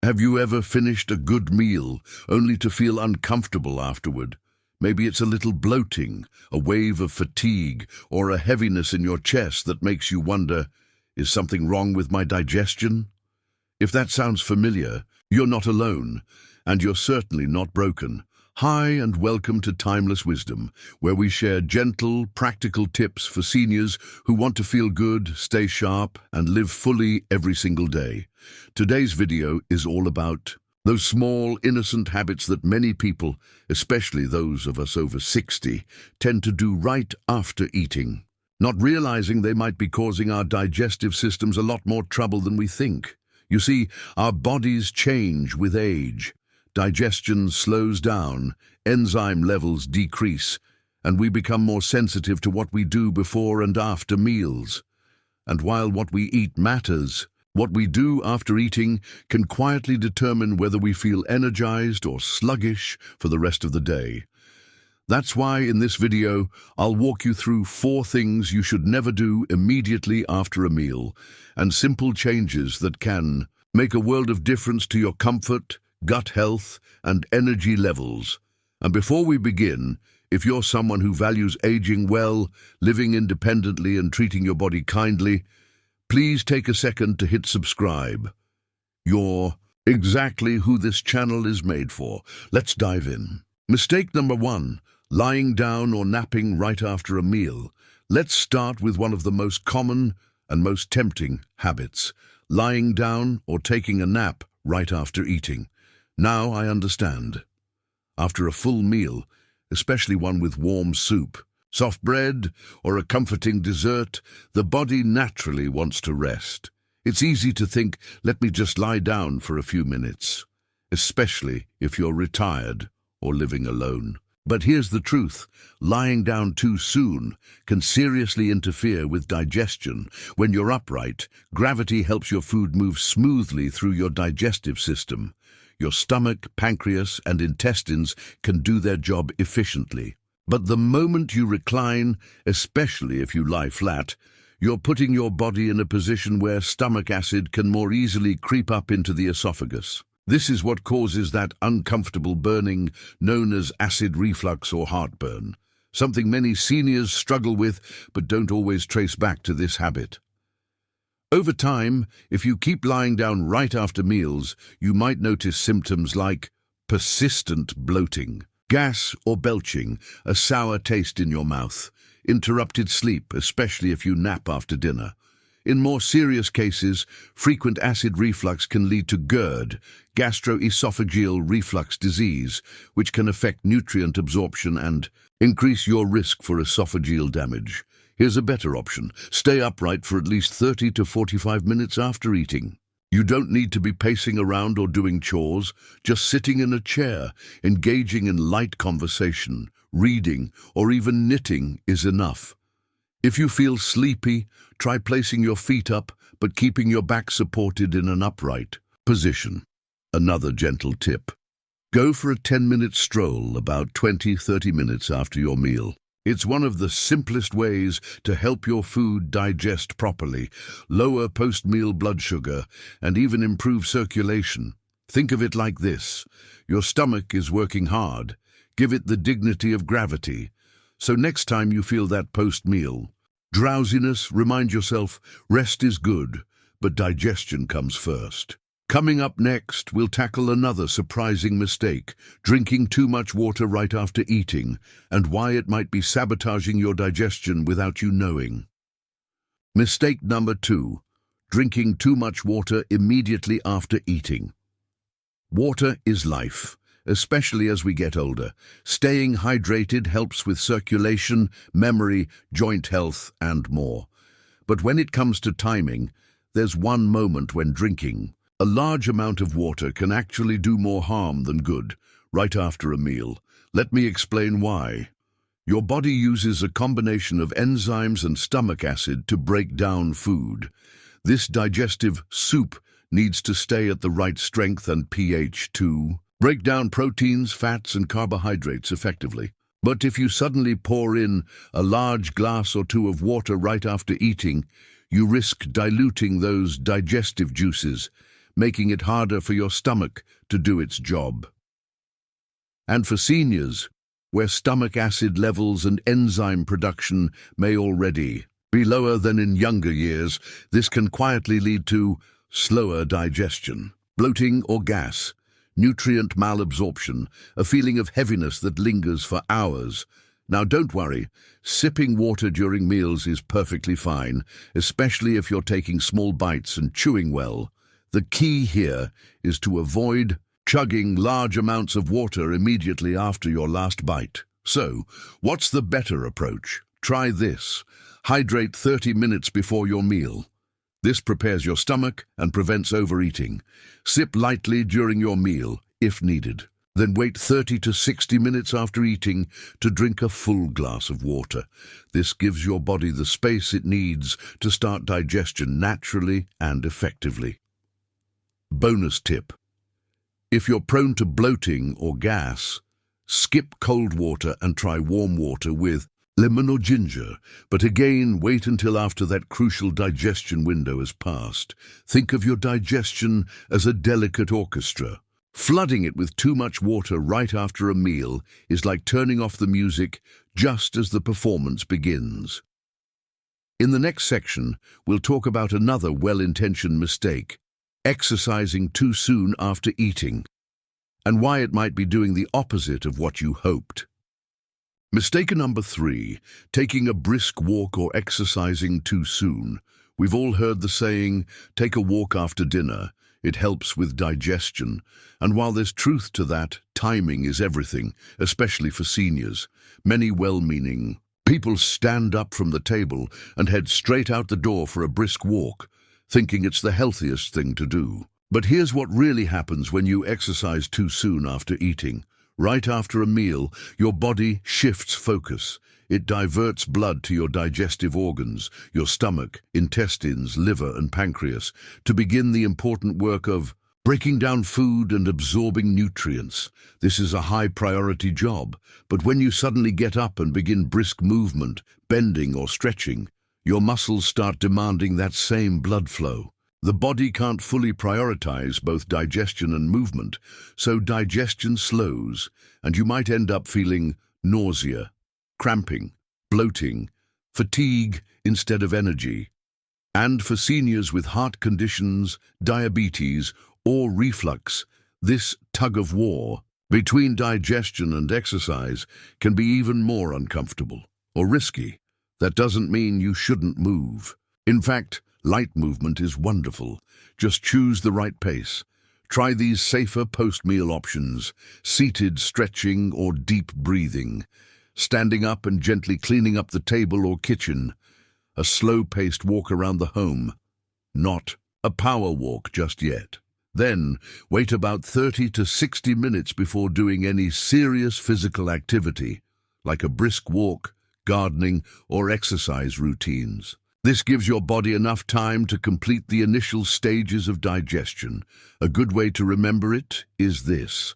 Have you ever finished a good meal only to feel uncomfortable afterward? Maybe it's a little bloating, a wave of fatigue, or a heaviness in your chest that makes you wonder, is something wrong with my digestion? If that sounds familiar, you're not alone, and you're certainly not broken. Hi and welcome to Timeless Wisdom, where we share gentle, practical tips for seniors who want to feel good, stay sharp, and live fully every single day. Today's video is all about those small, innocent habits that many people, especially those of us over 60, tend to do right after eating, not realizing they might be causing our digestive systems a lot more trouble than we think. You see, our bodies change with age. Digestion slows down, enzyme levels decrease, and we become more sensitive to what we do before and after meals. And while what we eat matters, what we do after eating can quietly determine whether we feel energized or sluggish for the rest of the day. That's why in this video, I'll walk you through 4 things you should never do immediately after a meal, and simple changes that can make a world of difference to your comfort, gut health, and energy levels. And before we begin, if you're someone who values aging well, living independently, and treating your body kindly, please take a second to hit subscribe. You're exactly who this channel is made for. Let's dive in. Mistake number 1, lying down or napping right after a meal. Let's start with one of the most common and most tempting habits, lying down or taking a nap right after eating. Now I understand. After a full meal, especially one with warm soup, soft bread, or a comforting dessert, the body naturally wants to rest. It's easy to think, let me just lie down for a few minutes, especially if you're retired or living alone. But here's the truth, lying down too soon can seriously interfere with digestion. When you're upright, gravity helps your food move smoothly through your digestive system. Your stomach, pancreas, and intestines can do their job efficiently. But the moment you recline, especially if you lie flat, you're putting your body in a position where stomach acid can more easily creep up into the esophagus. This is what causes that uncomfortable burning known as acid reflux or heartburn, something many seniors struggle with but don't always trace back to this habit. Over time, if you keep lying down right after meals, you might notice symptoms like persistent bloating, gas or belching, a sour taste in your mouth, interrupted sleep, especially if you nap after dinner. In more serious cases, frequent acid reflux can lead to GERD, gastroesophageal reflux disease, which can affect nutrient absorption and increase your risk for esophageal damage. Here's a better option. Stay upright for at least 30 to 45 minutes after eating. You don't need to be pacing around or doing chores. Just sitting in a chair, engaging in light conversation, reading, or even knitting is enough. If you feel sleepy, try placing your feet up, but keeping your back supported in an upright position. Another gentle tip. Go for a 10-minute stroll about 20-30 minutes after your meal. It's one of the simplest ways to help your food digest properly, lower post-meal blood sugar, and even improve circulation. Think of it like this. Your stomach is working hard. Give it the dignity of gravity. So next time you feel that post-meal drowsiness, remind yourself, rest is good, but digestion comes first. Coming up next, we'll tackle another surprising mistake, drinking too much water right after eating, and why it might be sabotaging your digestion without you knowing. Mistake number 2, drinking too much water immediately after eating. Water is life, especially as we get older. Staying hydrated helps with circulation, memory, joint health, and more. But when it comes to timing, there's one moment when drinking a large amount of water can actually do more harm than good, right after a meal. Let me explain why. Your body uses a combination of enzymes and stomach acid to break down food. This digestive soup needs to stay at the right strength and pH to break down proteins, fats, and carbohydrates effectively. But if you suddenly pour in a large glass or 2 of water right after eating, you risk diluting those digestive juices, making it harder for your stomach to do its job. And for seniors, where stomach acid levels and enzyme production may already be lower than in younger years, this can quietly lead to slower digestion, bloating or gas, nutrient malabsorption, a feeling of heaviness that lingers for hours. Now don't worry, sipping water during meals is perfectly fine, especially if you're taking small bites and chewing well. The key here is to avoid chugging large amounts of water immediately after your last bite. So, what's the better approach? Try this. Hydrate 30 minutes before your meal. This prepares your stomach and prevents overeating. Sip lightly during your meal, if needed. Then wait 30 to 60 minutes after eating to drink a full glass of water. This gives your body the space it needs to start digestion naturally and effectively. Bonus tip. If you're prone to bloating or gas, skip cold water and try warm water with lemon or ginger, but again, wait until after that crucial digestion window has passed. Think of your digestion as a delicate orchestra. Flooding it with too much water right after a meal is like turning off the music just as the performance begins. In the next section, we'll talk about another well-intentioned mistake, exercising too soon after eating, and why it might be doing the opposite of what you hoped. Mistake number 3, taking a brisk walk or exercising too soon. We've all heard the saying, take a walk after dinner. It helps with digestion. And while there's truth to that, timing is everything, especially for seniors. Many well-meaning people stand up from the table and head straight out the door for a brisk walk, thinking it's the healthiest thing to do. But here's what really happens when you exercise too soon after eating. Right after a meal, your body shifts focus. It diverts blood to your digestive organs, your stomach, intestines, liver, and pancreas, to begin the important work of breaking down food and absorbing nutrients. This is a high-priority job, but when you suddenly get up and begin brisk movement, bending or stretching, your muscles start demanding that same blood flow. The body can't fully prioritize both digestion and movement, so digestion slows, and you might end up feeling nausea, cramping, bloating, fatigue instead of energy. And for seniors with heart conditions, diabetes, or reflux, this tug-of-war between digestion and exercise can be even more uncomfortable or risky. That doesn't mean you shouldn't move. In fact, light movement is wonderful. Just choose the right pace. Try these safer post-meal options, seated stretching or deep breathing, standing up and gently cleaning up the table or kitchen, a slow-paced walk around the home, not a power walk just yet. Then, wait about 30 to 60 minutes before doing any serious physical activity, like a brisk walk, gardening, or exercise routines. This gives your body enough time to complete the initial stages of digestion. A good way to remember it is this: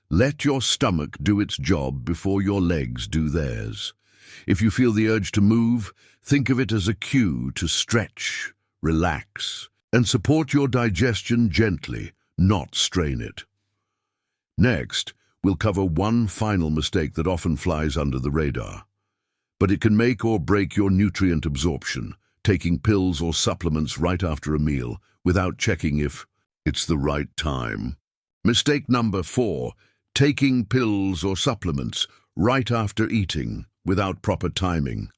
let your stomach do its job before your legs do theirs. If you feel the urge to move, think of it as a cue to stretch, relax, and support your digestion gently, not strain it. Next, we'll cover one final mistake that often flies under the radar, but it can make or break your nutrient absorption, taking pills or supplements right after a meal without checking if it's the right time. Mistake number 4, taking pills or supplements right after eating without proper timing.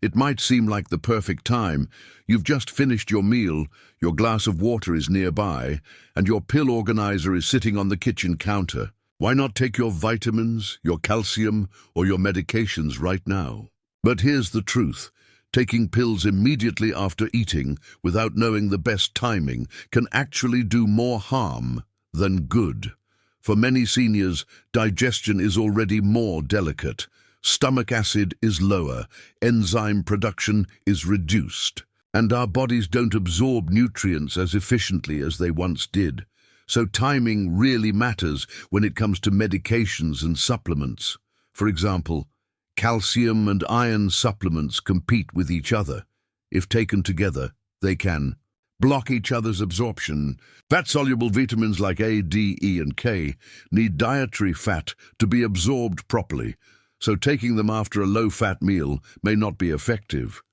It might seem like the perfect time. You've just finished your meal, your glass of water is nearby, and your pill organizer is sitting on the kitchen counter. Why not take your vitamins, your calcium, or your medications right now? But here's the truth. Taking pills immediately after eating without knowing the best timing can actually do more harm than good. For many seniors, digestion is already more delicate. Stomach acid is lower, enzyme production is reduced, and our bodies don't absorb nutrients as efficiently as they once did. So timing really matters when it comes to medications and supplements. For example, calcium and iron supplements compete with each other. If taken together, they can block each other's absorption. Fat-soluble vitamins like A, D, E, and K need dietary fat to be absorbed properly, so taking them after a low-fat meal may not be effective.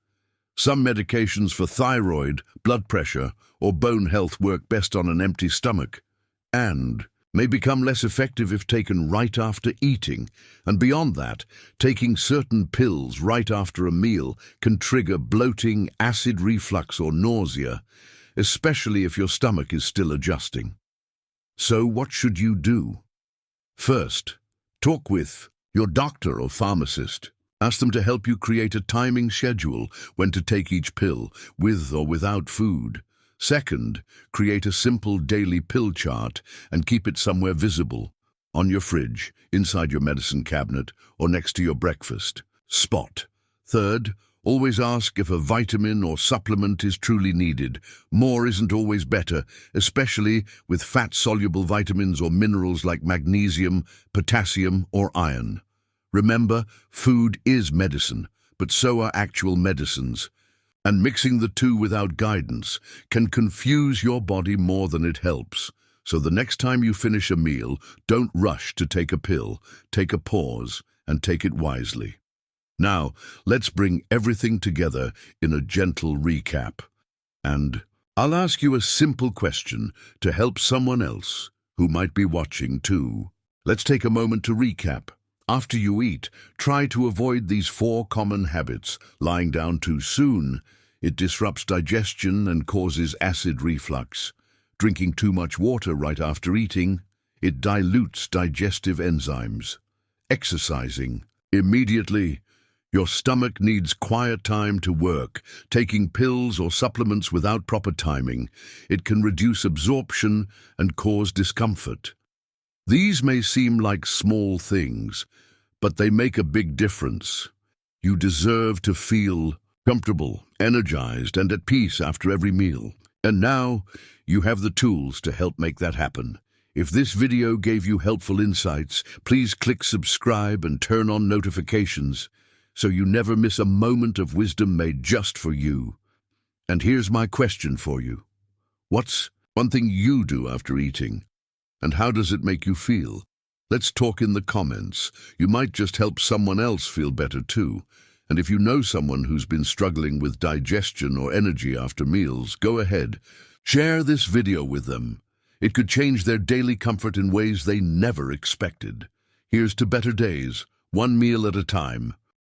Some medications for thyroid, blood pressure, or bone health work best on an empty stomach, and may become less effective if taken right after eating. And beyond that, taking certain pills right after a meal can trigger bloating, acid reflux, or nausea, especially if your stomach is still adjusting. So what should you do? First, talk with your doctor or pharmacist. Ask them to help you create a timing schedule when to take each pill, with or without food. Second, create a simple daily pill chart and keep it somewhere visible, on your fridge, inside your medicine cabinet, or next to your breakfast spot. Third, always ask if a vitamin or supplement is truly needed. More isn't always better, especially with fat-soluble vitamins or minerals like magnesium, potassium, or iron. Remember, food is medicine, but so are actual medicines. And mixing the two without guidance can confuse your body more than it helps. So the next time you finish a meal, don't rush to take a pill. Take a pause and take it wisely. Now, let's bring everything together in a gentle recap. And I'll ask you a simple question to help someone else who might be watching too. Let's take a moment to recap. After you eat, try to avoid these 4 common habits. Lying down too soon. It disrupts digestion and causes acid reflux. Drinking too much water right after eating. It dilutes digestive enzymes. Exercising. Immediately. Your stomach needs quiet time to work. Taking pills or supplements without proper timing. It can reduce absorption and cause discomfort. These may seem like small things, but they make a big difference. You deserve to feel comfortable, energized, and at peace after every meal. And now, you have the tools to help make that happen. If this video gave you helpful insights, please click subscribe and turn on notifications so you never miss a moment of wisdom made just for you. And here's my question for you. What's one thing you do after eating? And how does it make you feel? Let's talk in the comments. You might just help someone else feel better too. And if you know someone who's been struggling with digestion or energy after meals, go ahead. Share this video with them. It could change their daily comfort in ways they never expected. Here's to better days, one meal at a time.